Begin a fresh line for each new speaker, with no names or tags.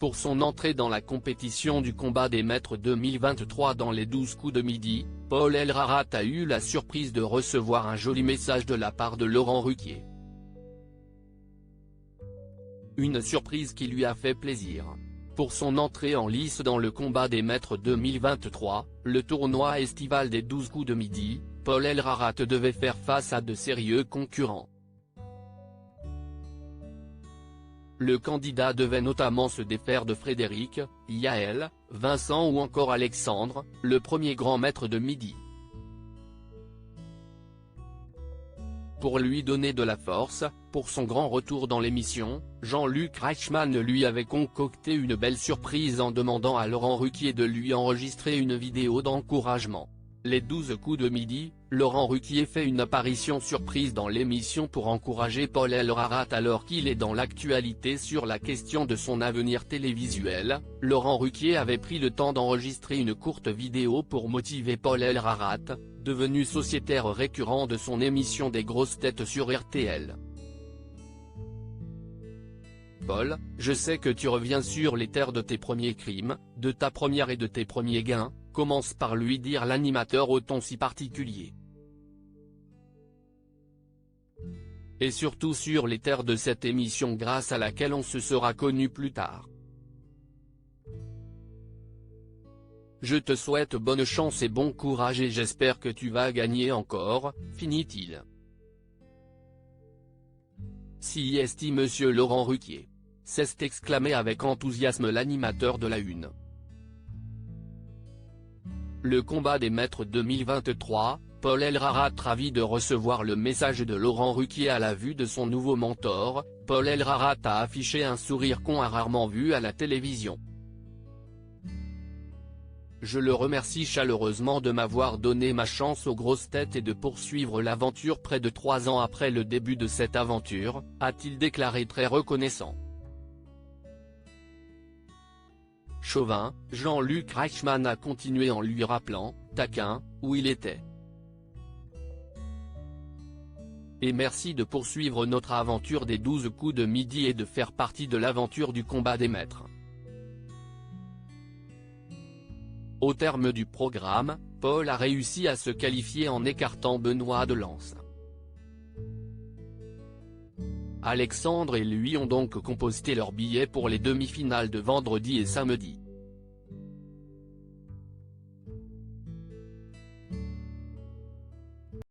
Pour son entrée dans la compétition du combat des maîtres 2023 dans les 12 coups de midi, Paul Elrarat a eu la surprise de recevoir un joli message de la part de Laurent Ruquier. Une surprise qui lui a fait plaisir. Pour son entrée en lice dans le combat des maîtres 2023, le tournoi estival des 12 coups de midi, Paul Elrarat devait faire face à de sérieux concurrents. Le candidat devait notamment se défaire de Frédéric, Yael, Vincent ou encore Alexandre, le premier grand maître de midi. Pour lui donner de la force, pour son grand retour dans l'émission, Jean-Luc Reichmann lui avait concocté une belle surprise en demandant à Laurent Ruquier de lui enregistrer une vidéo d'encouragement. Les 12 coups de midi, Laurent Ruquier fait une apparition surprise dans l'émission pour encourager Paul Elrarat alors qu'il est dans l'actualité sur la question de son avenir télévisuel. Laurent Ruquier avait pris le temps d'enregistrer une courte vidéo pour motiver Paul Elrarat, devenu sociétaire récurrent de son émission des grosses têtes sur RTL. Paul, je sais que tu reviens sur les terres de tes premiers crimes, de ta première et de tes premiers gains, commence par lui dire l'animateur au ton si particulier. Et surtout sur les terres de cette émission grâce à laquelle on se sera connu plus tard. Je te souhaite bonne chance et bon courage et j'espère que tu vas gagner encore, finit-il. Si est monsieur Laurent Ruquier. S'est exclamé avec enthousiasme l'animateur de la Une. Le combat des maîtres 2023, Paul Elrarat ravi de recevoir le message de Laurent Ruquier à la vue de son nouveau mentor, Paul Elrarat a affiché un sourire qu'on a rarement vu à la télévision. Je le remercie chaleureusement de m'avoir donné ma chance aux grosses têtes et de poursuivre l'aventure près de 3 ans après le début de cette aventure, a-t-il déclaré très reconnaissant. Chauvin, Jean-Luc Reichmann a continué en lui rappelant, taquin, où il était. Et merci de poursuivre notre aventure des 12 coups de midi et de faire partie de l'aventure du combat des maîtres. Au terme du programme, Paul a réussi à se qualifier en écartant Benoît de Lens. Alexandre et lui ont donc composté leurs billets pour les demi-finales de vendredi et samedi.